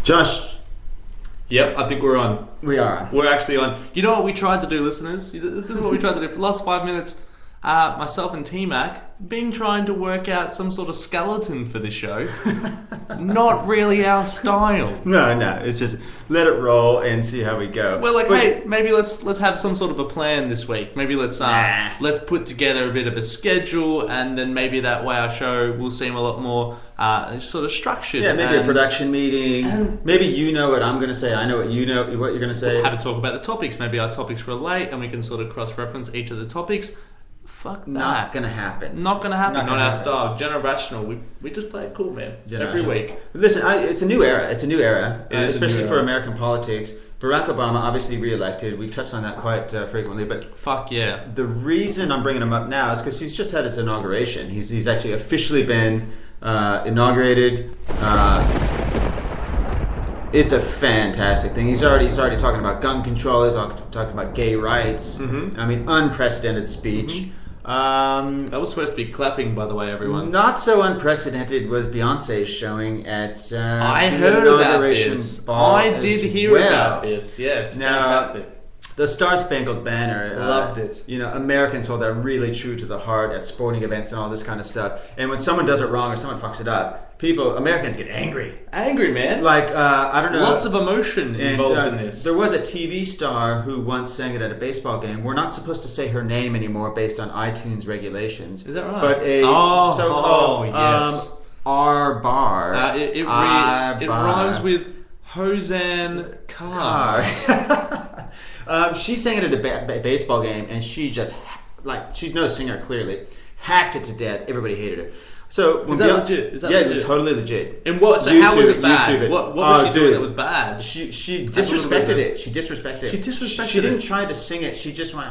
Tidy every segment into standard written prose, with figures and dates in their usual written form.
Josh. Yep, I think we're on. We are on. We're actually on. You know what we tried to do, listeners? This is what we tried to do for the last 5 minutes. Myself and T-Mac been trying to work out some sort of skeleton for the show. Not really our style. No, it's just let it roll and see how we go. We're like, hey, maybe let's have some sort of a plan this week. Maybe let's put together a bit of a schedule, and then maybe that way our show will seem a lot more sort of structured. Yeah, maybe a production meeting. Maybe you know what I'm going to say. I know what you know what you're going to say. We'll have to talk about the topics. Maybe our topics relate, and we can sort of cross-reference each of the topics. Fuck that. Not gonna happen. Not our style. Generational. We just play it cool, man. Every week. Listen, it's a new era. Especially for American politics. Barack Obama, obviously re-elected. We've touched on that quite frequently. But fuck yeah. The reason I'm bringing him up now is because he's just had his inauguration. He's actually officially been inaugurated. It's a fantastic thing. He's already talking about gun control. He's talking about gay rights. Mm-hmm. I mean, unprecedented speech. Mm-hmm. That was supposed to be clapping, by the way, everyone. Not so unprecedented was Beyonce's showing at I heard about this. I did hear about this. Yes, now, fantastic. The Star Spangled Banner. Loved it. You know, Americans hold that really true to the heart at sporting events and all this kind of stuff. And when someone does it wrong or someone fucks it up, Americans get angry. Angry, man. Like, I don't know. Lots of emotion involved in this. There was a TV star who once sang it at a baseball game. We're not supposed to say her name anymore based on iTunes regulations. Is that right? But a so-called R bar. It rhymes with Hosanna Carr. She sang it at a baseball game, and she just, she's no singer, clearly. Hacked it to death. Everybody hated her. So is that legit? Is that legit? Totally legit. And what? So how was it bad? What was she doing that was bad? She disrespected it. She disrespected it. She didn't try to sing it. She just went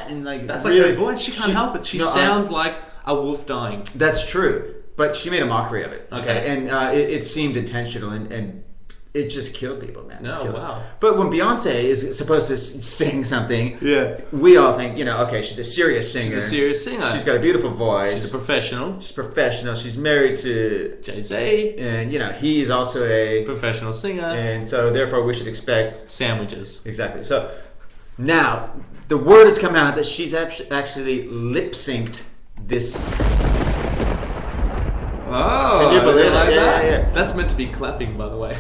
and that's really, like her voice. She can't help it. She sounds like a wolf dying. That's true. But she made a mockery of it. Okay, and it seemed intentional and it just killed people, man. Wow. But when Beyonce is supposed to sing something, we all think, okay, she's a serious singer. She's a serious singer. She's got a beautiful voice. She's a professional. She's married to Jay-Z. And, he's also a professional singer. And so, therefore, we should expect sandwiches. Exactly. So, now, the word has come out that she's actually lip-synced this. Oh, can you believe that? Yeah. That's meant to be clapping, by the way.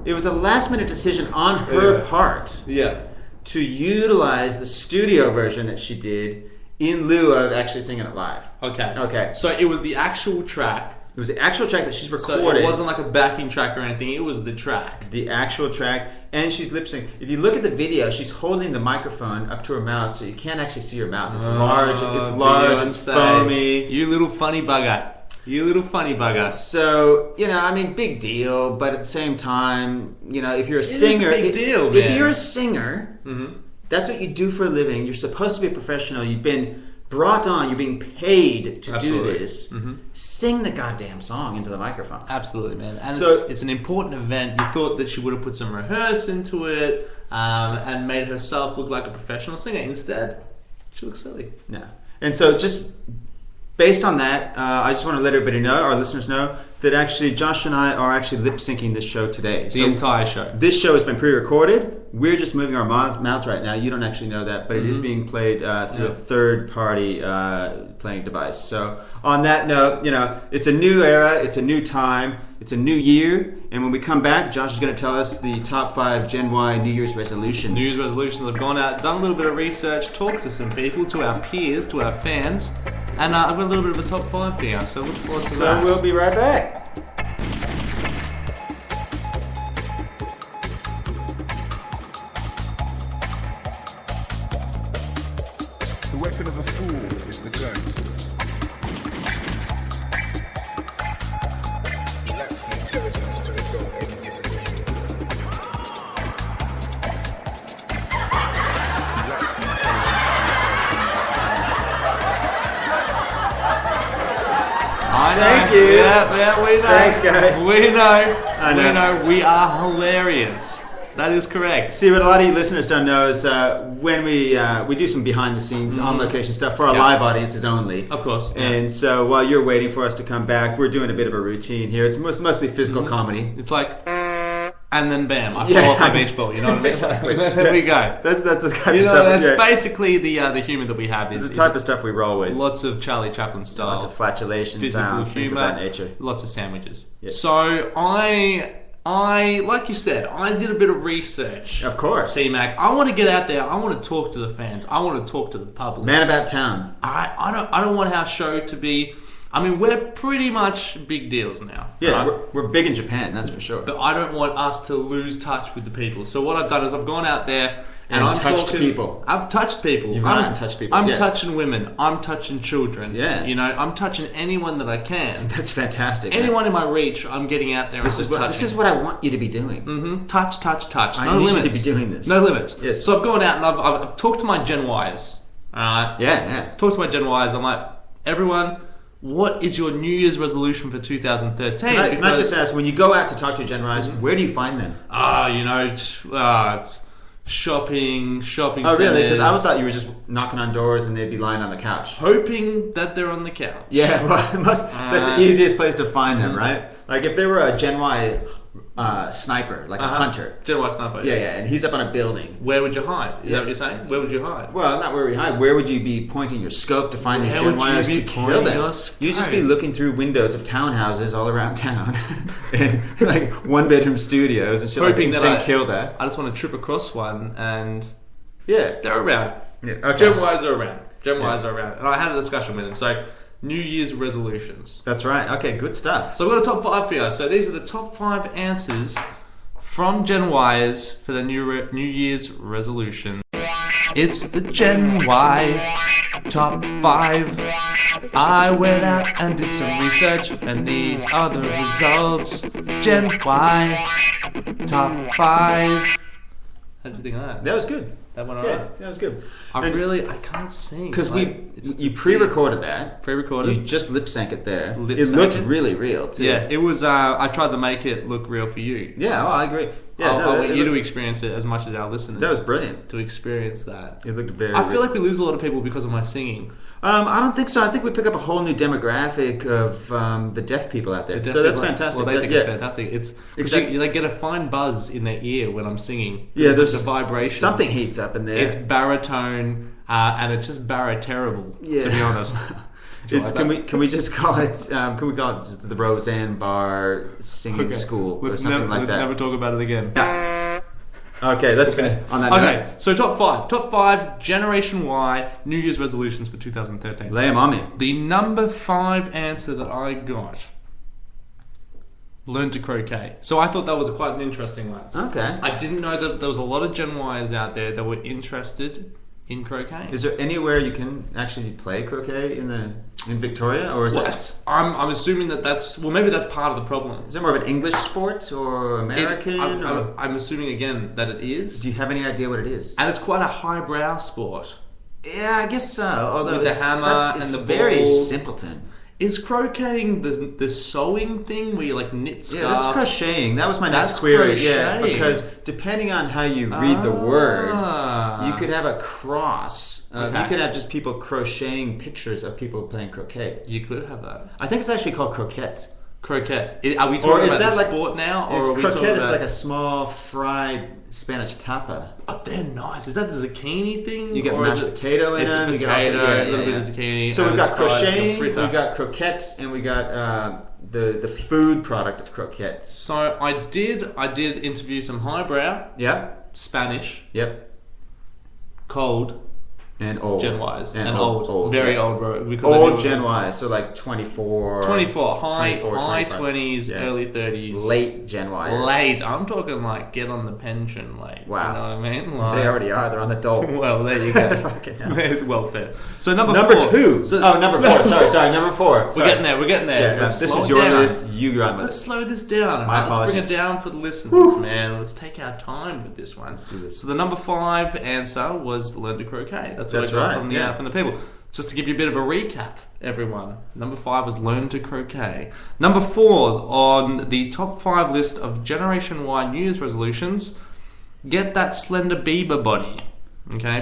It was a last-minute decision on her part to utilize the studio version that she did in lieu of actually singing it live. Okay. So it was the actual track. It was the actual track that she's recorded. So it wasn't like a backing track or anything. It was the track. The actual track. And she's lip-syncing. If you look at the video, she's holding the microphone up to her mouth, so you can't actually see her mouth. It's large and foamy. You little funny bugger. So, big deal, but at the same time, if you're a singer... It's a big deal, man. If you're a singer, that's what you do for a living. You're supposed to be a professional. You've been brought on. You're being paid to do this. Mm-hmm. Sing the goddamn song into the microphone. Absolutely, man. And so, it's an important event. You thought that she would have put some rehearse into it and made herself look like a professional singer. Instead, she looks silly. No. And so just... based on that, I just want to let everybody know, our listeners know, that actually Josh and I are actually lip-syncing this show today. The entire show. This show has been pre-recorded. We're just moving our mouths right now. You don't actually know that, but it is being played through a third-party playing device. So on that note, it's a new era, it's a new time, it's a new year, and when we come back, Josh is going to tell us the top 5 Gen Y New Year's resolutions. New Year's resolutions. I've gone out, done a little bit of research, talked to some people, to our peers, to our fans, and I've got a little bit of a top 5 for you, so look forward to that. So we'll be right back. The weapon of a fool is the gun. He lacks the intelligence to resolve any disagreement. I know. Thank you. Yeah, we know. Thanks, guys. We know. I know. We know. We are hilarious. That is correct. See, what a lot of you listeners don't know is when we do some behind the scenes on location stuff for our live audiences only. Of course. And so while you're waiting for us to come back, we're doing a bit of a routine here. It's mostly physical comedy. It's like, and then bam, I fall off my beach ball. You know what I mean? Exactly. There we go. That's the kind You of know, stuff. that's basically the humour that we have. It's the type of stuff we roll with. Lots of Charlie Chaplin style. Lots of flatulation physical sounds, things of humour, that nature. lots of sandwiches. Yeah. So I, like you said, I did a bit of research. Of course. T-Mac, I want to get out there. I want to talk to the fans. I want to talk to the public. Man about town. I don't want our show to be. I mean, we're pretty much big deals now. Yeah, right? we're big in Japan, that's for sure. But I don't want us to lose touch with the people. So what I've done is I've gone out there and I'm touched talking, people. I've touched people. You've gone out and touched people. I'm yeah. touching women. I'm touching children. Yeah. You know, I'm touching anyone that I can. That's fantastic. Anyone in my reach, I'm getting out there. This is what I want you to be doing. Mm-hmm. Touch. I No need limits. you to be doing this. No limits. Yes. So I've gone out and I've talked to my Gen Ys. Alright? Yeah. Talked to my Gen Ys. I'm like, everyone, what is your New Year's resolution for 2013? Can I just ask, when you go out to talk to Gen Ys, where do you find them? It's shopping Oh, really? Because I thought you were just knocking on doors and they'd be lying on the couch. hoping that they're on the couch. Yeah, well, that's the easiest place to find them, right? Like if they were a Gen Y sniper, like a hunter. Gen Y sniper. Yeah, and he's up on a building. Where would you hide? Is that what you're saying? Where would you hide? Well, not where we hide. Where would you be pointing your scope to find these Where Gen would you Ys be to kill pointing them? your You'd just scope? be looking through windows of townhouses all around town, and like one-bedroom studios and shit like that, Hoping and that kill that. I just want to trip across one and Yeah. they're around. Yeah. Okay. Gen Ys are around. Gen Ys are around. And I had a discussion with them. So, New Year's resolutions. That's right. Okay, good stuff. So I've got a top 5 for you. So these are the top 5 answers from Gen Ys for the New Year's resolution. It's the Gen Y top 5. I went out and did some research, and these are the results. Gen Y top 5. How did you think of that? That was good. That went Yeah, alright. that was good. I can't sing. Because it's you pre-recorded that. pre-recorded. You just lip sync it there. Lip It looked sync it? really real too. Yeah, it was. I tried to make it look real for you. Yeah, I agree. Yeah, I want you to looked- experience it as much as our listeners. that was brilliant. to experience that. It looked very. I feel like we lose a lot of people because of my singing. I don't think so. I think we pick up a whole new demographic of the deaf people out there. The deaf So that's people- fantastic. Well, they think yeah. it's fantastic. It's Exactly. they get a fine buzz in their ear when I'm singing. Yeah, there's the vibration. Something heats up in there. It's baritone, and it's just terrible. Yeah. To be honest. It's can we just call it just the Roseanne Bar singing school or something like let's that? never talk about it again. Okay, let's finish on that Okay, note. so top 5 Generation Y New Year's resolutions for 2013. Lay 'em on me. The number 5 answer that I got: learn to croquet. So I thought that was quite an interesting one. Okay. I didn't know that there was a lot of Gen Ys out there that were interested in croquet. Is there anywhere you can actually play croquet in Victoria, or is Well, that I'm assuming that's maybe that's part of the problem. is it more of an English sport or American? or I'm assuming again that it is, do you have any idea what it is? and it's quite a highbrow sport. Yeah, I guess so. Although With the it's hammer it's and the very ball. simpleton. Is crocheting the sewing thing where you like knit scarves? Yeah, that's crocheting. That was my That's next query. Yeah, crocheting. because depending on how you read the word, Ah. you could have a cross. Okay. You could have just people crocheting pictures of people playing croquet. You could have that. I think it's actually called croquette. Croquette. Are we Or talking is about that the like sport now, or are we croquette talking is about? like a small fried Spanish tapa. Oh, they're nice. Is that the zucchini thing? You get or is mashed it- potato in it's them. a you get potato, also- a little bit of zucchini. So and we've got it's fried crocheting, with we've fritter. got croquettes, and we got the food product of croquettes. So I did interview some highbrow Yeah. Spanish, Yep. cold And old. Gen Ys, and old. old, very yeah. old, bro. Because I Old do- Gen Y, so like 24. 24, high 25. 20s, Yeah. early 30s. Late Gen Y. Late. I'm talking like get on the pension late. Wow. You know what I mean? Like, They already are. They're on the dole. Well, there you go. Fucking hell. Welfare. So number Number 4. 2. So Number 4. Sorry. Number 4. We're getting there. Yeah, Let's this slow is it your down. list. You run with Let's it. slow this down. My Let's bring apologies. it down for the listeners, man. Let's take our time with this one. Let's do this. So the number 5 answer was learn to croquet. That's what That's I got right, from the people. Just to give you a bit of a recap, everyone. Number 5 was learn to croquet. Number 4 on the top 5 list of Generation Y New Year's resolutions, get that slender Bieber body. Okay.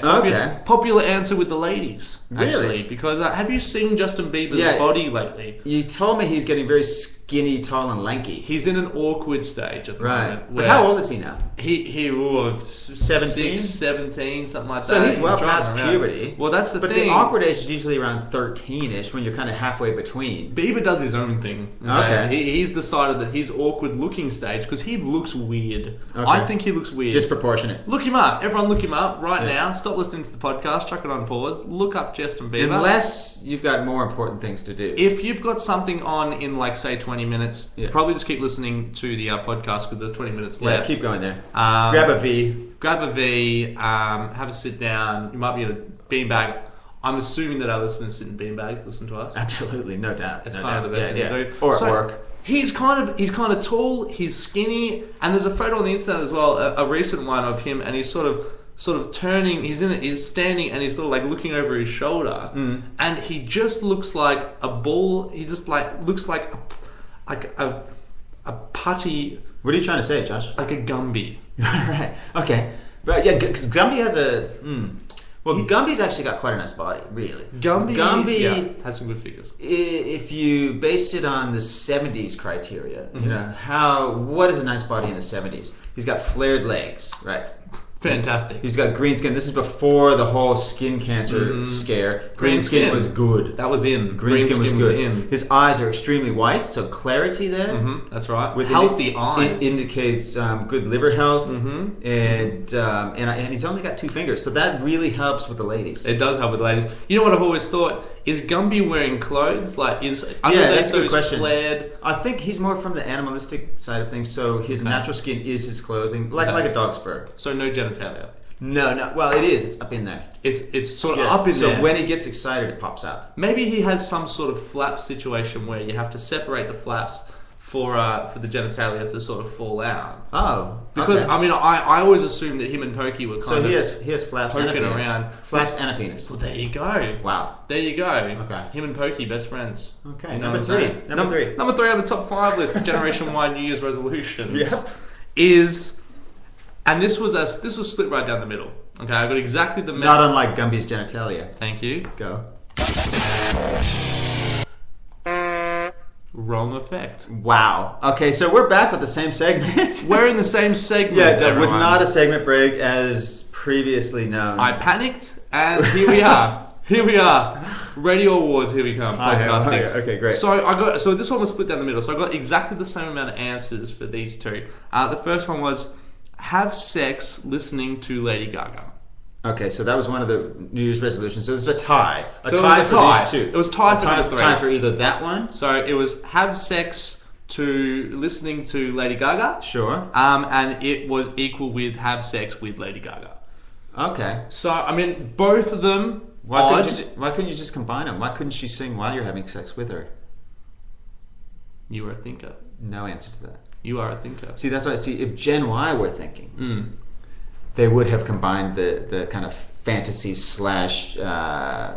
Popular answer with the ladies, actually. Really? Because have you seen Justin Bieber's body lately? You told me he's getting very skinny, tall, and lanky. He's in an awkward stage at the moment. But how old is he now? He 17? 17, something like that. So he's well past puberty. Well, that's the thing. But the awkward age is usually around 13-ish, when you're kind of halfway between. Bieber does his own thing. Okay. He's decided that his awkward looking stage, because he looks weird. Okay. I think he looks weird. Disproportionate. Look him up. Everyone look him up right now. Stop listening to the podcast. Chuck it on pause. Look up Justin Bieber. Unless you've got more important things to do. If you've got something on in, like, say, 20 minutes, probably just keep listening to the podcast because there's 20 minutes left. Yeah, keep going there. Grab a V. Have a sit down. You might be in a beanbag. I'm assuming that our listeners sit in beanbags, listen to us. Absolutely, no doubt. It's kind of the best thing to do. Or at work. He's kind of tall, he's skinny, and there's a photo on the internet as well, a recent one of him, and he's sort of turning. He's standing, and he's sort of like looking over his shoulder, and he just looks like a bull. He just looks like a putty. What are you trying to say, Josh? Like a Gumby. Right. Okay. But yeah, because Gumby has a. Well, Gumby's actually got quite a nice body, really. Gumby has some good figures. If you base it on the 70s criteria, what is a nice body in the 70s? He's got flared legs, right? Fantastic. He's got green skin. This is before the whole skin cancer scare. Green skin was good. That was in. Green skin was good. His eyes are extremely white, so clarity there. That's right. With healthy eyes. It indicates good liver health, and he's only got 2 fingers, so that really helps with the ladies. It does help with the ladies. You know what I've always thought? Is Gumby wearing clothes? Like, that's a good question. Flared? I think he's more from the animalistic side of things, so his natural skin is his clothing, like a dog's fur. So no genitalia. No. Well, it is. It's up in there. It's sort of up in there. So when he gets excited, it pops out. Maybe he has some sort of flap situation where you have to separate the flaps for the genitalia to sort of fall out. Oh, because okay. I mean, I always assumed that him and Pokey were kind of he has flaps and a penis. Around. Flaps and a penis. Well, there you go. Wow. There you go. Okay. Him and Pokey, best friends. Okay. You know Number 3. Number 3 on the top 5 list of Generation-wide New Year's resolutions. Yep. Is, and this was split right down the middle. Okay, I got exactly the middle. Not unlike Gumby's genitalia. Thank you. Go. Wrong effect. Wow. Okay, so we're back with the same segment. We're in the same segment. Yeah, that was not a segment break as previously known. I panicked, and here we are. Here we are. Radio Awards, here we come. Podcasting. Okay, great. So this one was split down the middle. So I got exactly the same amount of answers for these two. The first one was have sex listening to Lady Gaga. Okay, so that was one of the New Year's resolutions. So this is a tie. A tie for these two. It was tie for number 3. Time for either that one. So it was have sex to listening to Lady Gaga. Sure. And it was equal with have sex with Lady Gaga. Okay. So, I mean, both of them. Why couldn't you just combine them? Why couldn't she sing while you're having sex with her? You were a thinker. No answer to that. You are a thinker. See, that's why I see. If Gen Y were thinking, they would have combined the kind of fantasy /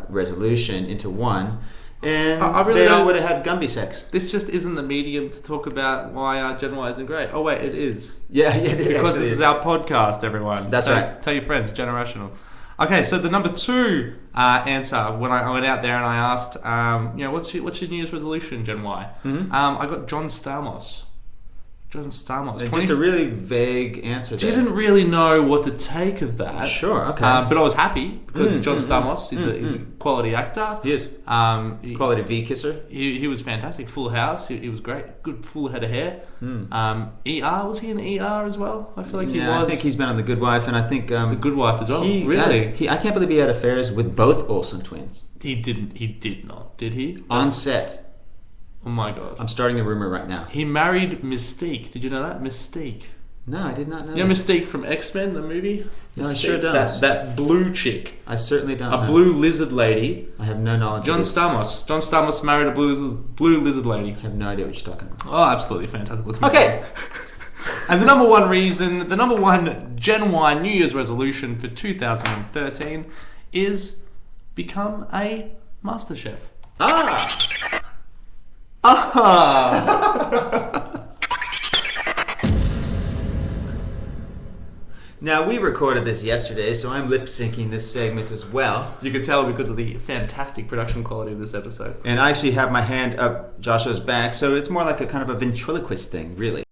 resolution into one, and I really they all would have had Gumby sex. This just isn't the medium to talk about why Gen Y isn't great. Oh wait, it is. Yeah, it because this is our podcast, everyone. That's right. Tell your friends, generational. Okay, so the number 2 answer when I went out there and I asked, what's your New Year's resolution, Gen Y? I got John Stamos. Just a really vague answer there. Didn't really know what to take of that. Sure, okay. But I was happy because John Stamos is a quality actor. He is. Quality V kisser. He was fantastic. Full House. He was great. Good full head of hair. ER, was he in ER as well? I feel like he was. I think he's been on The Good Wife, and I think The Good Wife as well. Really? I can't believe he had affairs with both Olsen twins. He didn't. He did not. Did he? On set. Oh my god. I'm starting a rumor right now. He married Mystique. Did you know that? Mystique. No, I did not know. You know Mystique from X-Men, the movie? No, I sure don't. That blue chick. I certainly don't know. A blue lizard lady. I have no knowledge John of this. Stamos. John Stamos married a blue lizard lady. I have no idea what you're talking about. Oh, absolutely fantastic. Let's okay. And the number 1 Gen Y New Year's resolution for 2013 is become a Master Chef. Now, we recorded this yesterday, so I'm lip syncing this segment as well. You could tell because of the fantastic production quality of this episode. And I actually have my hand up Joshua's back, so it's more like a kind of a ventriloquist thing, really.